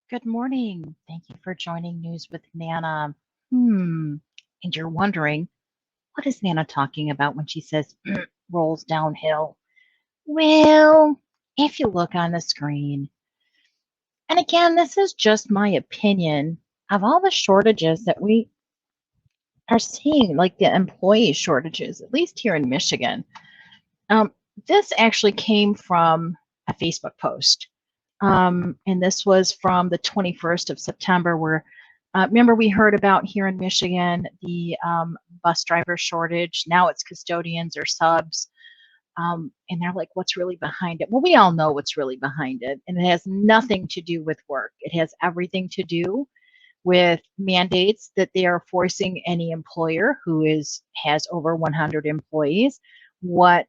Good morning. Thank you for joining News with Nana. Hmm. And you're wondering, what is Nana talking about when she says rolls downhill? Well, if you look on the screen, and again, this is just my opinion of all the shortages that we are seeing, like the employee shortages, at least here in Michigan. Um, this actually came from a Facebook post. And this was from the 21st of September, where remember we heard about here in Michigan the bus driver shortage. Now it's custodians or subs. And they're like, what's really behind it? Well, we all know what's really behind it. And it has nothing to do with work. It has everything to do with mandates that they are forcing any employer who has over 100 employees, what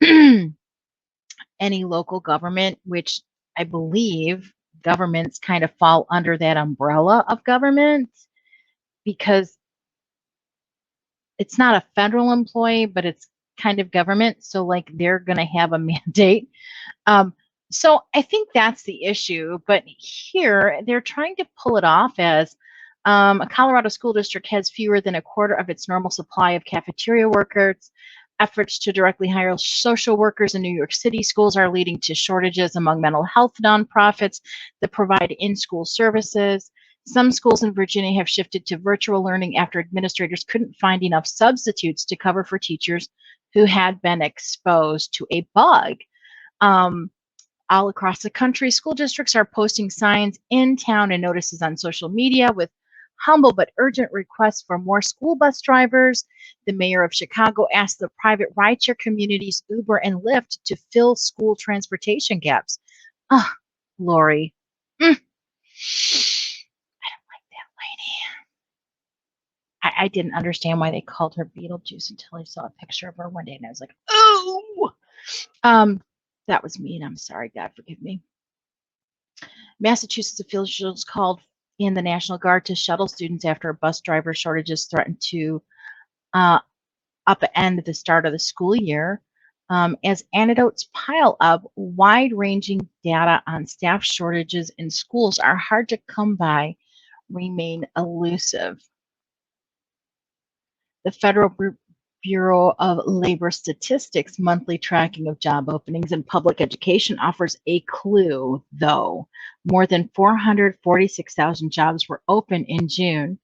any local government, which I believe governments kind of fall under that umbrella of government because it's not a federal employee, but it's kind of government. So, like, they're going to have a mandate. Um, so, I think that's the issue. But here, they're trying to pull it off as a Colorado school district has fewer than a quarter of its normal supply of cafeteria workers. Efforts to directly hire social workers in New York City schools are leading to shortages among mental health nonprofits that provide in-school services. Some schools in Virginia have shifted to virtual learning after administrators couldn't find enough substitutes to cover for teachers who had been exposed to a bug. Um, all across the country, school districts are posting signs in town and notices on social media with humble but urgent requests for more school bus drivers. The mayor of Chicago asked the private rideshare communities Uber and Lyft to fill school transportation gaps. Ah, oh, Lori. I don't like that lady. I didn't understand why they called her Beetlejuice until I saw a picture of her one day and I was like, oh, that was mean. I'm sorry. God forgive me. Massachusetts officials called in the National Guard to shuttle students after bus driver shortages threatened to upend the start of the school year. As anecdotes pile up, wide-ranging data on staff shortages in schools are hard to come by, remain elusive. The Federal Bureau of Labor Statistics monthly tracking of job openings in public education offers a clue, though. More than 446,000 jobs were open in June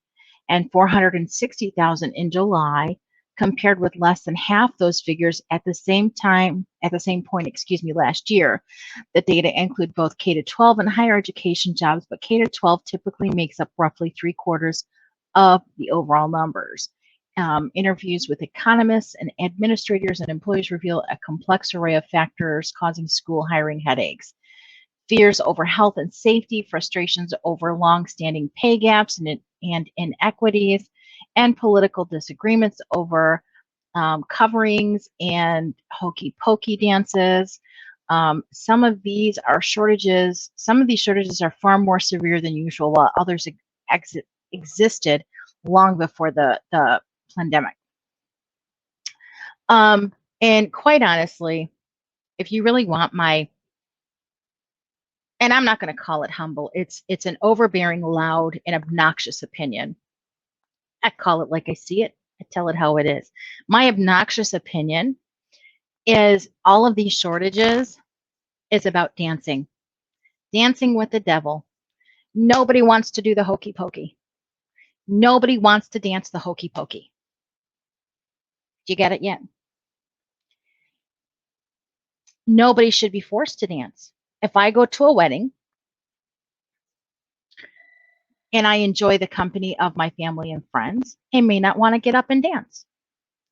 and 460,000 in July, compared with less than half those figures at the same point, last year. The data include both K-12 and higher education jobs, but K-12 typically makes up roughly 3/4 of the overall numbers. Interviews with economists and administrators and employees reveal a complex array of factors causing school hiring headaches. Fears over health and safety, frustrations over long-standing pay gaps and inequities, and political disagreements over coverings and hokey pokey dances. Some of these shortages are far more severe than usual, while others existed long before the pandemic. And quite honestly, if you really want and I'm not going to call it humble, it's an overbearing, loud, and obnoxious opinion. I call it like I see it. I tell it how it is. My obnoxious opinion is all of these shortages is about dancing. Dancing with the devil. Nobody wants to do the hokey pokey. Nobody wants to dance the hokey pokey. Do you get it yet? Nobody should be forced to dance. If I go to a wedding and I enjoy the company of my family and friends, I may not want to get up and dance.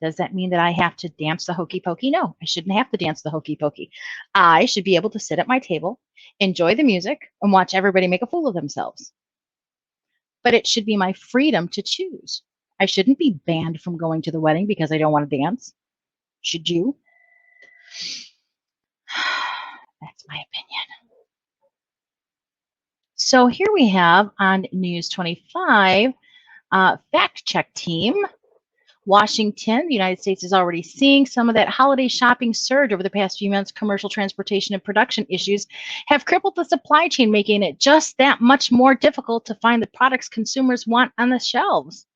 Does that mean that I have to dance the hokey pokey? No, I shouldn't have to dance the hokey pokey. I should be able to sit at my table, enjoy the music, and watch everybody make a fool of themselves. But it should be my freedom to choose. I shouldn't be banned from going to the wedding because I don't want to dance. Should you? That's my opinion. So here we have on News 25, fact check team. Washington, the United States is already seeing some of that holiday shopping surge over the past few months. Commercial transportation and production issues have crippled the supply chain, making it just that much more difficult to find the products consumers want on the shelves.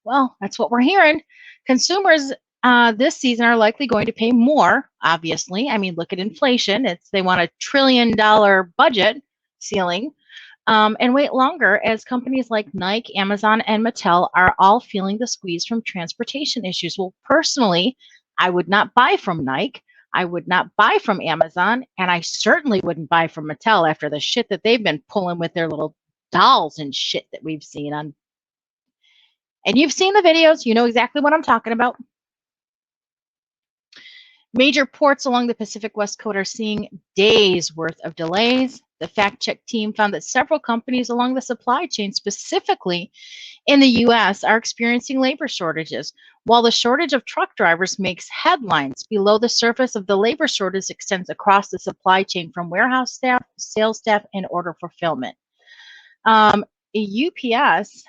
Well, that's what we're hearing. Consumers this season are likely going to pay more, obviously. I mean, look at inflation. They want $1 trillion budget ceiling. And wait longer as companies like Nike, Amazon, and Mattel are all feeling the squeeze from transportation issues. Well, personally, I would not buy from Nike. I would not buy from Amazon, and I certainly wouldn't buy from Mattel after the shit that they've been pulling with their little dolls and shit that we've seen on. And you've seen the videos, you know exactly what I'm talking about. Major ports along the Pacific West Coast are seeing days worth of delays. The fact-check team found that several companies along the supply chain, specifically in the U.S., are experiencing labor shortages. While the shortage of truck drivers makes headlines, below the surface of the labor shortage extends across the supply chain from warehouse staff, sales staff, and order fulfillment. UPS,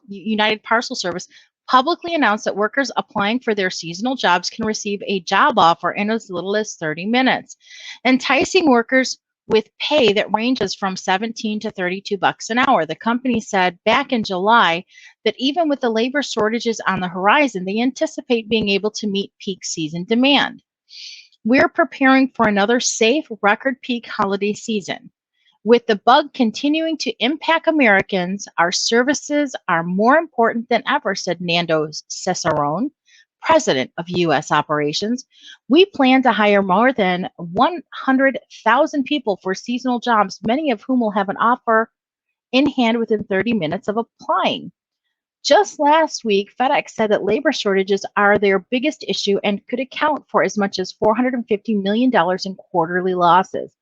United Parcel Service, publicly announced that workers applying for their seasonal jobs can receive a job offer in as little as 30 minutes, enticing workers with pay that ranges from $17 to $32 an hour. The company said back in July that even with the labor shortages on the horizon, they anticipate being able to meet peak season demand. We're preparing for another safe record peak holiday season. With the bug continuing to impact Americans, our services are more important than ever, said Nando Cesarone, president of U.S. operations. We plan to hire more than 100,000 people for seasonal jobs, many of whom will have an offer in hand within 30 minutes of applying. Just last week, FedEx said that labor shortages are their biggest issue and could account for as much as $450 million in quarterly losses.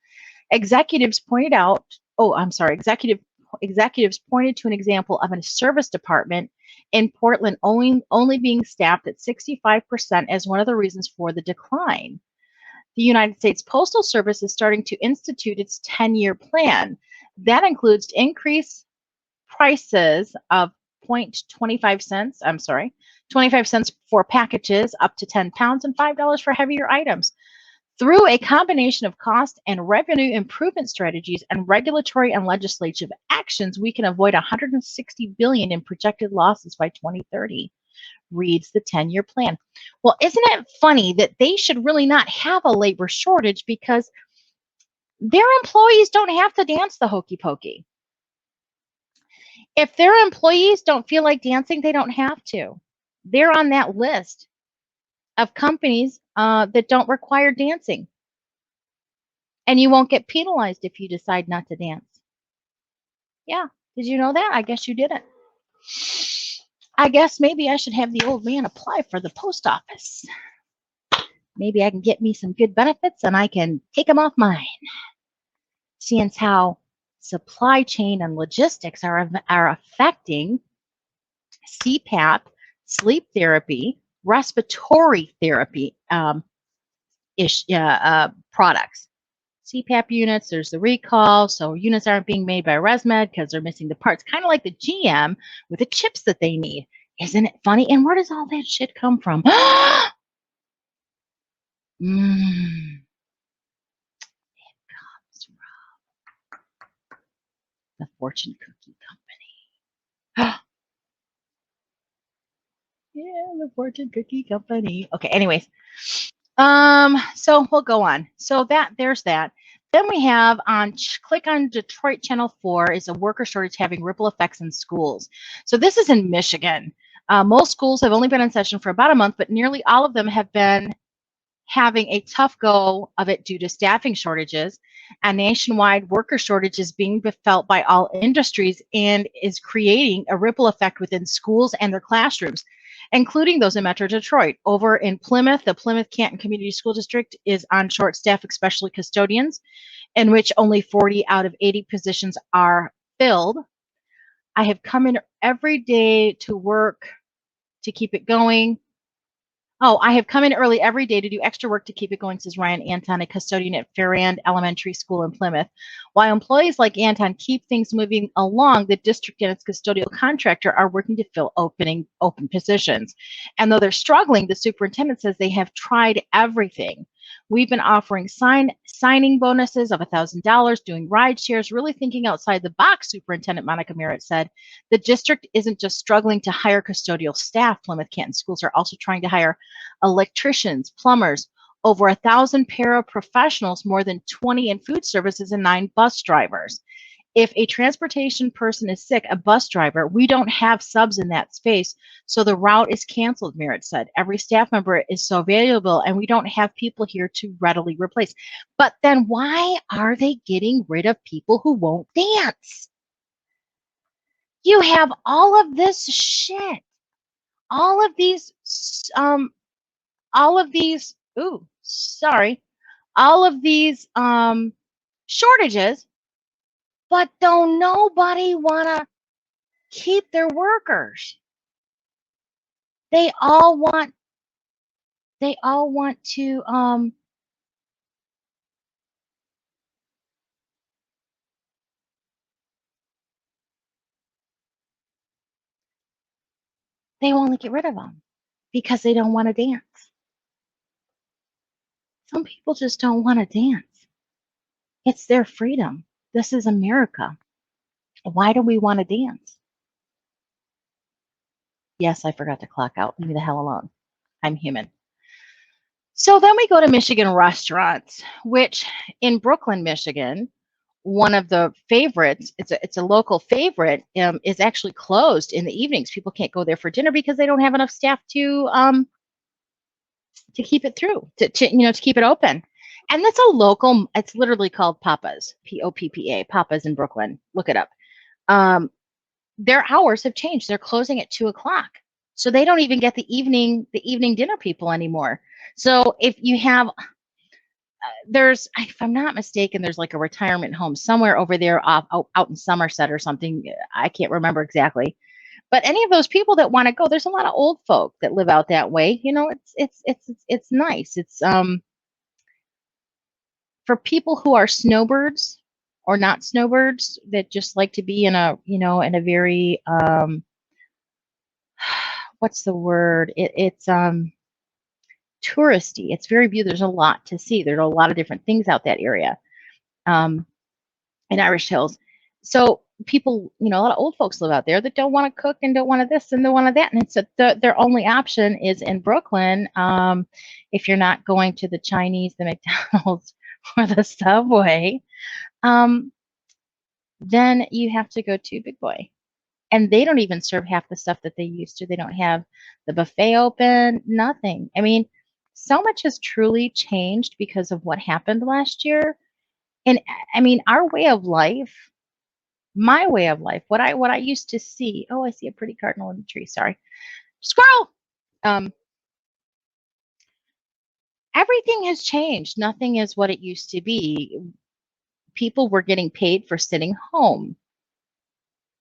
Executives pointed to an example of a service department in Portland only being staffed at 65% as one of the reasons for the decline. The United States Postal Service is starting to institute its 10-year plan. That includes increased prices of 25 cents for packages up to 10 pounds and $5 for heavier items. Through a combination of cost and revenue improvement strategies and regulatory and legislative actions, we can avoid $160 billion in projected losses by 2030, reads the 10-year plan. Well, isn't it funny that they should really not have a labor shortage because their employees don't have to dance the hokey pokey. If their employees don't feel like dancing, they don't have to. They're on that list of companies that don't require dancing. And you won't get penalized if you decide not to dance. Yeah, did you know that? I guess you didn't. I guess maybe I should have the old man apply for the post office. Maybe I can get me some good benefits and I can take them off mine. Seeing as how supply chain and logistics are affecting CPAP, sleep therapy, respiratory therapy products. CPAP units, there's the recall, so units aren't being made by ResMed because they're missing the parts, kind of like the GM with the chips that they need. Isn't it funny? And where does all that shit come from? It comes from the Fortune Cookie Company. Yeah, the Fortune Cookie Company. Okay, anyways. So we'll go on. So there's that. Then we have click on Detroit Channel 4 is a worker shortage having ripple effects in schools. So this is in Michigan. Most schools have only been in session for about a month, but nearly all of them have been having a tough go of it due to staffing shortages. A nationwide worker shortage is being felt by all industries and is creating a ripple effect within schools and their classrooms, including those in Metro Detroit. Over in Plymouth, the Plymouth-Canton Community School District is on short staff, especially custodians, in which only 40 out of 80 positions are filled. I have come in every day to work to keep it going. Oh, I have come in early every day to do extra work to keep it going, says Ryan Anton, a custodian at Farrand Elementary School in Plymouth. While employees like Anton keep things moving along, the district and its custodial contractor are working to fill open positions. And though they're struggling, the superintendent says they have tried everything. We've been offering signing bonuses of $1,000, doing ride shares, really thinking outside the box, Superintendent Monica Merritt said. The district isn't just struggling to hire custodial staff. Plymouth Canton schools are also trying to hire electricians, plumbers, over 1,000 paraprofessionals, more than 20 in food services, and 9 bus drivers. If a transportation person is sick, a bus driver, we don't have subs in that space, so the route is canceled, Merritt said. Every staff member is so valuable, and we don't have people here to readily replace. But then why are they getting rid of people who won't dance? You have all of this shit, all of these, ooh, sorry, all of these shortages, but don't nobody want to keep their workers. They all want to they want to get rid of them because they don't want to dance. Some people just don't want to dance. It's their freedom. This is America. Why do we want to dance? Yes, I forgot to clock out. Leave me the hell alone. I'm human. So then we go to Michigan restaurants, which in Brooklyn, Michigan, one of the favorites, it's a local favorite, is actually closed in the evenings. People can't go there for dinner because they don't have enough staff to keep it through, to keep it open. And that's a local, it's literally called Papa's, Poppa, Papa's in Brooklyn. Look it up. Their hours have changed. They're closing at 2 o'clock. So they don't even get the evening dinner people anymore. So if you have, there's, if I'm not mistaken, there's like a retirement home somewhere over there out in Somerset or something. I can't remember exactly. But any of those people that want to go, there's a lot of old folk that live out that way. You know, it's nice. It's for people who are snowbirds or not snowbirds that just like to be in a, in a very what's the word? It's touristy. It's very beautiful. There's a lot to see. There's a lot of different things out that area, in Irish Hills. So people, a lot of old folks live out there that don't want to cook and don't want to this and don't want to that. And it's their only option is in Brooklyn. If you're not going to the Chinese, the McDonald's, or the Subway, then you have to go to Big Boy. And they don't even serve half the stuff that they used to. They don't have the buffet open, nothing. I mean, so much has truly changed because of what happened last year. And I mean, our way of life, my way of life, what I used to see. Oh, I see a pretty cardinal in the tree. Sorry. Squirrel. Everything has changed. Nothing is what it used to be. People were getting paid for sitting home.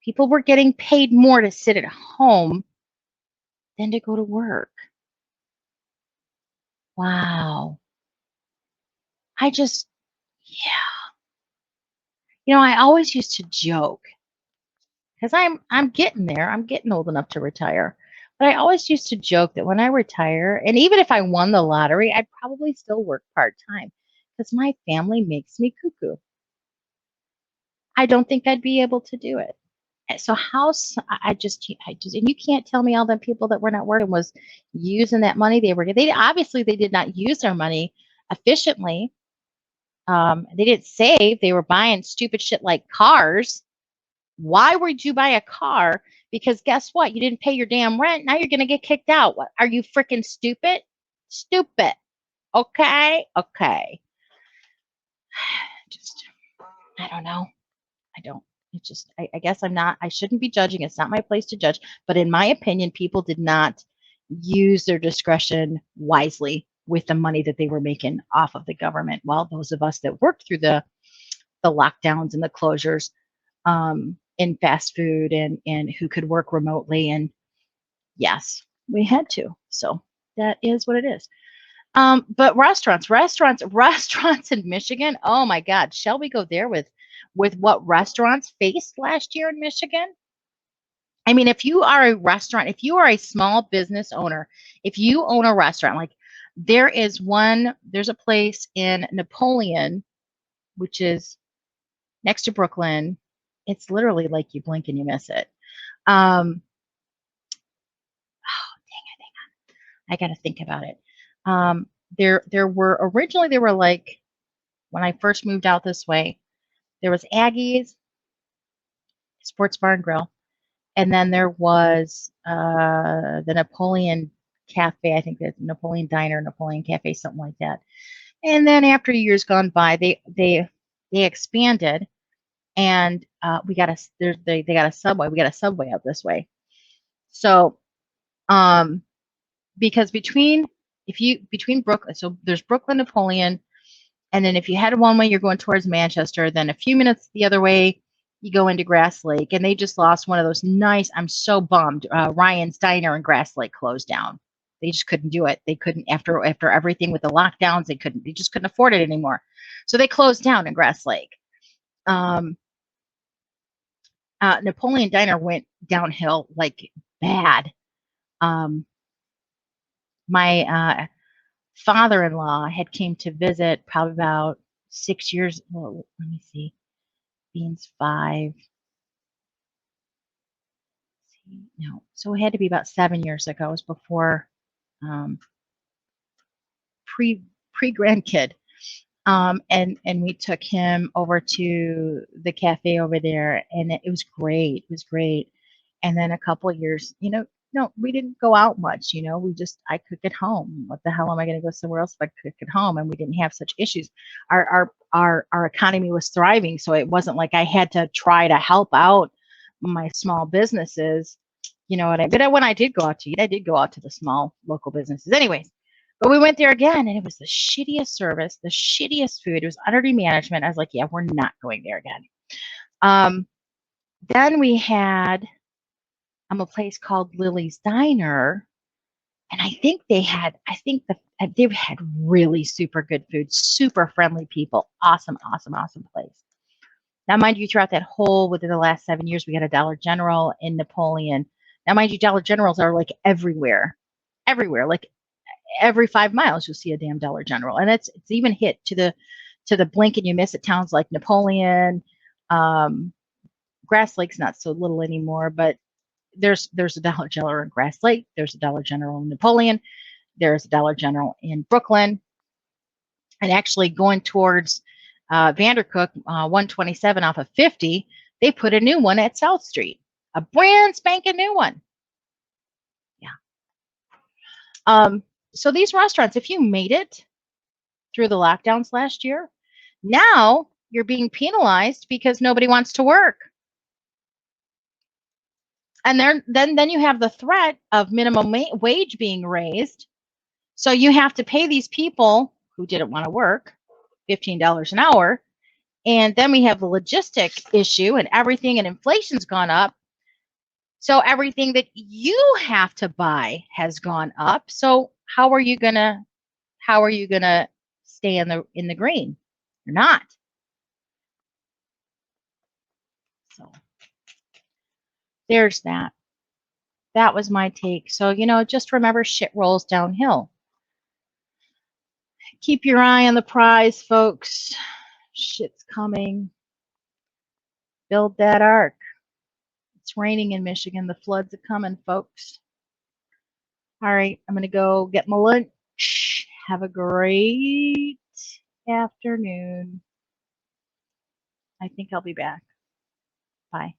People were getting paid more to sit at home than to go to work. Wow. Yeah. I always used to joke because I'm getting there. I'm getting old enough to retire. But I always used to joke that when I retire, and even if I won the lottery, I'd probably still work part-time because my family makes me cuckoo. I don't think I'd be able to do it. So I just, and you can't tell me all the people that were not working was using that money. They obviously they did not use their money efficiently. They didn't save. They were buying stupid shit like cars. Why would you buy a car? Because guess what? You didn't pay your damn rent. Now you're going to get kicked out. What? Are you freaking stupid? Stupid. Okay. Okay. Just, I don't know. I don't. It's just, I guess I shouldn't be judging. It's not my place to judge. But in my opinion, people did not use their discretion wisely with the money that they were making off of the government. While those of us that worked through the lockdowns and the closures in fast food and who could work remotely, and yes, we had to. So That is what it is. But restaurants in Michigan. Oh my God, shall we go there with what restaurants faced last year in Michigan? I mean, if you are a restaurant, if you are a small business owner, if you own a restaurant, like there's a place in Napoleon, which is next to Brooklyn. It's literally like you blink and you miss it. Oh, dang it, I got to think about it. There were originally there were like when I first moved out this way, there was Aggie's Sports Bar and Grill, and then there was the Napoleon Cafe. I think the Napoleon Diner, Napoleon Cafe, something like that. And then after years gone by, they expanded, and we got they got a Subway. We got a Subway out this way. So because between Brooklyn, so there's Brooklyn Napoleon, and then if you head one way, you're going towards Manchester. Then a few minutes the other way, you go into Grass Lake, and they just lost one of those nice. I'm so bummed. Ryan's Diner in Grass Lake closed down. They just couldn't do it. They couldn't after everything with the lockdowns. They couldn't. They just couldn't afford it anymore. So they closed down in Grass Lake. Napoleon Diner went downhill like bad. My father-in-law had came to visit probably about 6 years. Well, let me see. Beans 5. No, so it had to be about 7 years ago. It was before pre grandkid. And we took him over to the cafe over there, and it was great. It was great. And then a couple of years, no, we didn't go out much. I cook at home. What the hell am I going to go somewhere else if I cook at home? And we didn't have such issues. Our economy was thriving, so it wasn't like I had to try to help out my small businesses. You know what I did? When I did go out to eat, I did go out to the small local businesses. Anyways, but we went there again, and it was the shittiest service, the shittiest food. It was utterly management. I was like, yeah, we're not going there again. Then we had a place called Lily's Diner, and I think they had really super good food, super friendly people, awesome, awesome, awesome place. Now, mind you, throughout that whole within the last 7 years, we got a Dollar General in Napoleon. Now, mind you, Dollar Generals are like everywhere, like every 5 miles you'll see a damn Dollar General, and it's even hit to the blink and you miss it towns like Napoleon. Grass Lake's not so little anymore, but there's a Dollar General in Grass Lake. There's a Dollar General in Napoleon. There's a Dollar General in Brooklyn, and actually going towards Vandercook, 127 off of 50, they put a new one at South Street, a brand spanking new one. Yeah. So these restaurants, if you made it through the lockdowns last year, now you're being penalized because nobody wants to work. And then you have the threat of minimum wage being raised. So you have to pay these people who didn't want to work $15 an hour. And then we have the logistic issue and everything, and inflation's gone up. So everything that you have to buy has gone up. So how are you gonna stay in the green? You're not. So there's that. That was my take. So, just remember, shit rolls downhill. Keep your eye on the prize, folks. Shit's coming. Build that ark. It's raining in Michigan. The floods are coming, folks. All right, I'm going to go get my lunch. Have a great afternoon. I think I'll be back. Bye.